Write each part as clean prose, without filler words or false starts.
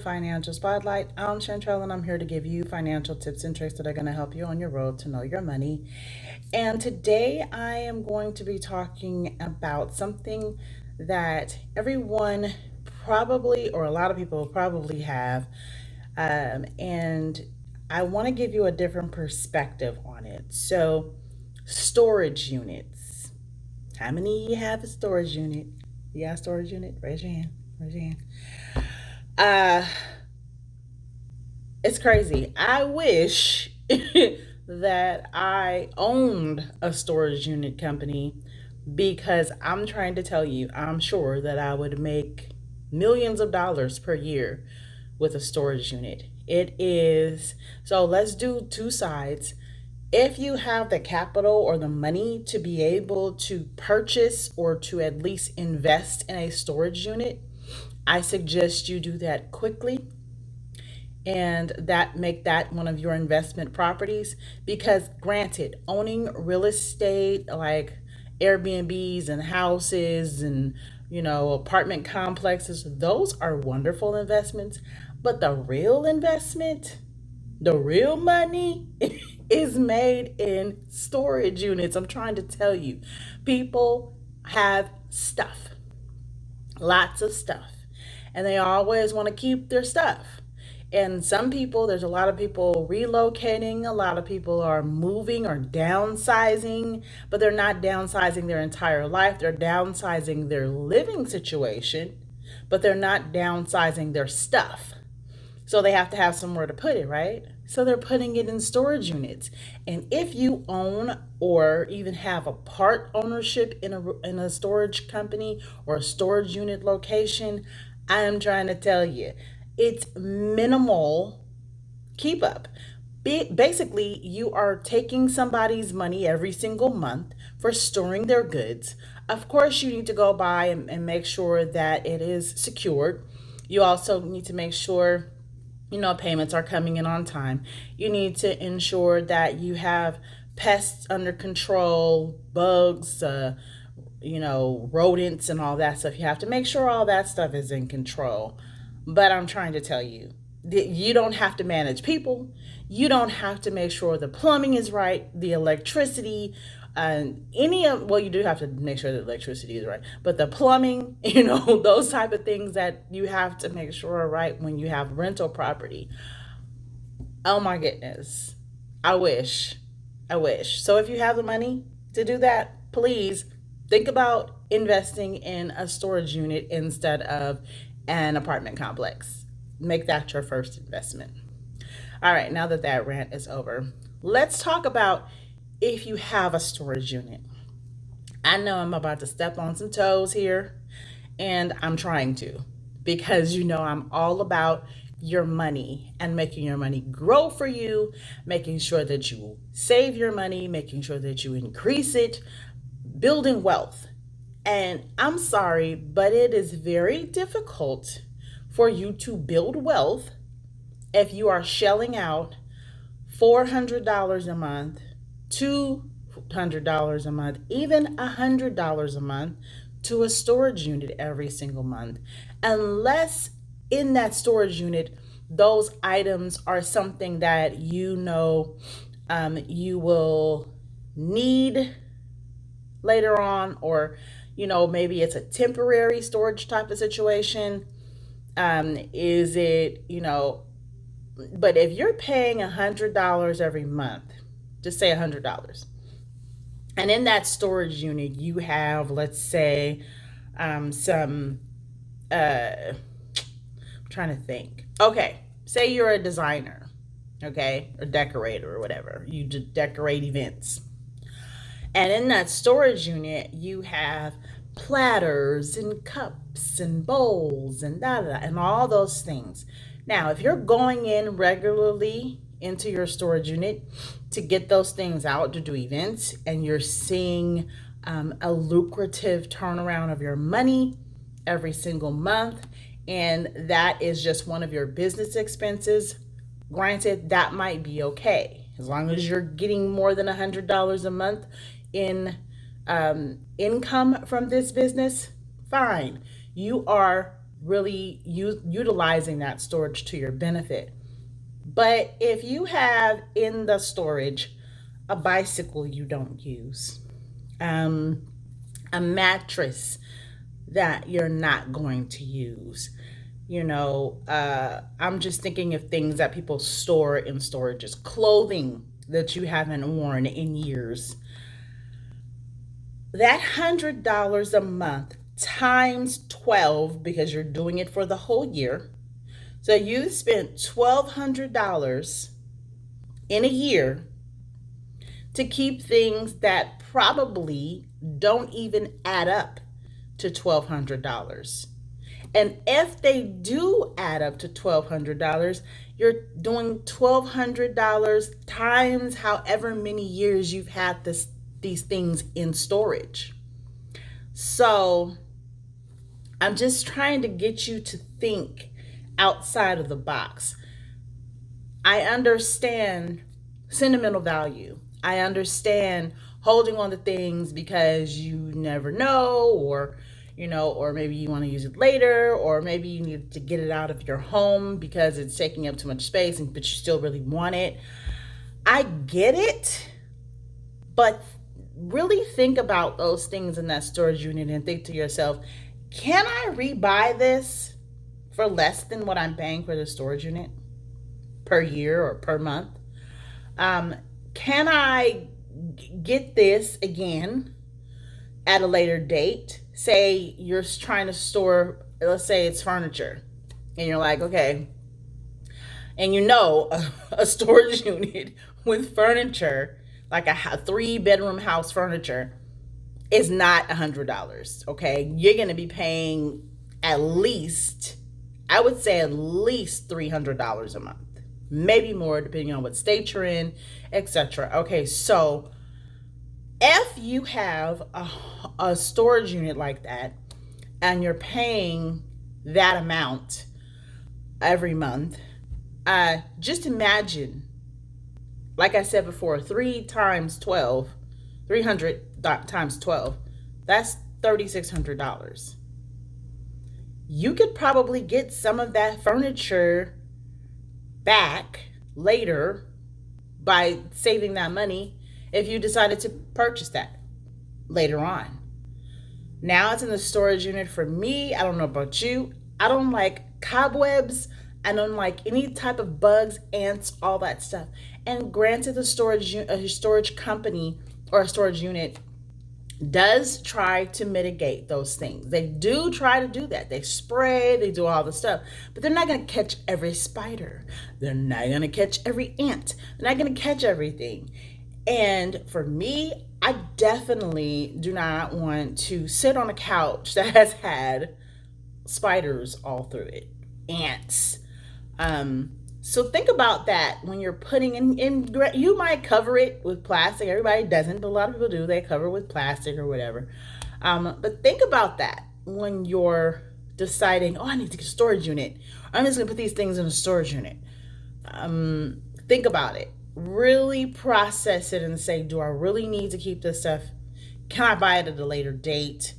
Financial Spotlight. I'm Chantrell and I'm here to give you financial tips and tricks that are going to help you on your road to know your money. And today I am going to be talking about something that everyone probably, or a lot of people probably have. And I want to give you a different perspective on it. So, storage units. How many of you have a storage unit? You got a storage unit? Raise your hand. Raise your hand. Uh, it's crazy. I wish that I owned a storage unit company because I'm trying to tell you, I'm sure that I would make millions of dollars per year with a storage unit. It is so let's do two sides. If you have the capital or the money to be able to purchase or to at least invest in a storage unit, I suggest you do that quickly and that make that one of your investment properties, because granted, owning real estate like Airbnbs and houses and apartment complexes, those are wonderful investments, but the real investment, the real money is made in storage units. I'm trying to tell you, people have stuff, lots of stuff, and they always want to keep their stuff. And some people, there's a lot of people relocating, a lot of people are moving or downsizing, but they're not downsizing their entire life. They're downsizing their living situation, but they're not downsizing their stuff. So they have to have somewhere to put it, right? So they're putting it in storage units. And if you own or even have a part ownership in a storage company or a storage unit location, I am trying to tell you, it's minimal keep up. Basically, you are taking somebody's money every single month for storing their goods. Of course, you need to go by and make sure that it is secured. You also need to make sure payments are coming in on time. You need to ensure that you have pests under control, bugs, rodents and all that stuff. You have to make sure all that stuff is in control. But I'm trying to tell you that you don't have to manage people. You don't have to make sure the plumbing is right, the electricity, and you do have to make sure that electricity is right, but the plumbing, those type of things that you have to make sure are right when you have rental property. Oh my goodness. I wish. I wish. So if you have the money to do that, please think about investing in a storage unit instead of an apartment complex. Make that your first investment. All right, now that that rant is over, let's talk about if you have a storage unit. I know I'm about to step on some toes here, and I'm trying to, because I'm all about your money and making your money grow for you, making sure that you save your money, making sure that you increase it, building wealth. And I'm sorry, but it is very difficult for you to build wealth if you are shelling out $400 a month, $200 a month, even $100 a month to a storage unit every single month, unless in that storage unit those items are something that you will need later on, or maybe it's a temporary storage type of situation. Is it but if you're paying $100 every month, just say $100, and in that storage unit you have, let's say, some I'm trying to think. Okay, say you're a designer, okay, or decorator or whatever. You decorate events. And in that storage unit, you have platters and cups and bowls and da da and all those things. Now, if you're going in regularly into your storage unit to get those things out to do events, and you're seeing a lucrative turnaround of your money every single month, and that is just one of your business expenses, granted, that might be okay. As long as you're getting more than $100 a month in income from this business, fine. You are really utilizing that storage to your benefit. But if you have in the storage a bicycle you don't use, um, a mattress that you're not going to use, I'm just thinking of things that people store in storages, clothing that you haven't worn in years. That $100 a month times 12, because you're doing it for the whole year. So you spent $1,200 in a year to keep things that probably don't even add up to $1,200. And if they do add up to $1,200, you're doing $1,200 times however many years you've had these things in storage. So I'm just trying to get you to think outside of the box. I understand sentimental value. I understand holding on to things because you never know, or maybe you want to use it later, or maybe you need to get it out of your home because it's taking up too much space, but you still really want it. I get it, but really think about those things in that storage unit and think to yourself, can I rebuy this for less than what I'm paying for the storage unit per year or per month? Um, can I get this again at a later date? Say you're trying to store, let's say it's furniture, and you're like, okay, and a storage unit with furniture, like a 3 bedroom house furniture, is not $100. Okay, you're gonna be paying at least, I would say at least $300 a month, maybe more depending on what state you're in, etc. Okay, so if you have a storage unit like that and you're paying that amount every month, just imagine, like I said before, 300 times 12, that's $3,600. You could probably get some of that furniture back later by saving that money if you decided to purchase that later on. Now it's in the storage unit. For me, I don't know about you, I don't like cobwebs. I don't like any type of bugs, ants, all that stuff. And granted, a storage company or a storage unit does try to mitigate those things. They do try to do that. They spray, they do all the stuff, but they're not going to catch every spider. They're not going to catch every ant. They're not going to catch everything. And for me, I definitely do not want to sit on a couch that has had spiders all through it, ants. So think about that when you're putting in. You might cover it with plastic. Everybody doesn't, but a lot of people do. They cover it with plastic or whatever. But think about that when you're deciding, oh, I need to get a storage unit. I'm just gonna put these things in a storage unit. Think about it. Really process it and say, do I really need to keep this stuff? Can I buy it at a later date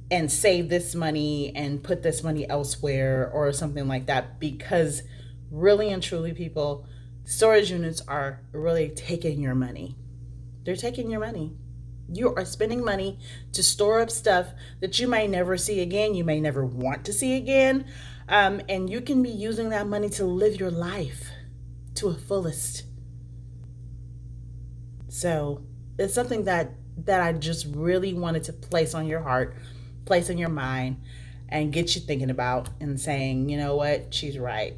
and save this money and put this money elsewhere or something like that? Because really and truly, people, storage units are really taking your money. They're taking your money. You are spending money to store up stuff that you may never see again, you may never want to see again, and you can be using that money to live your life to a fullest. So it's something that I just really wanted to place on your heart, place in your mind, and get you thinking about and saying, you know what, she's right.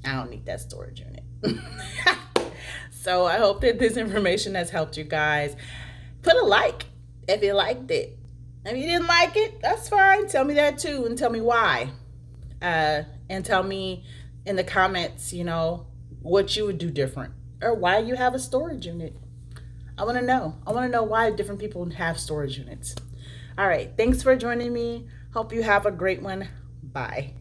I don't need that storage unit. So I hope that this information has helped you guys. Put a like if you liked it. If you didn't like it, that's fine. Tell me that too, and tell me why. And tell me in the comments, what you would do different or why you have a storage unit. I want to know. I want to know why different people have storage units. All right. Thanks for joining me. Hope you have a great one. Bye.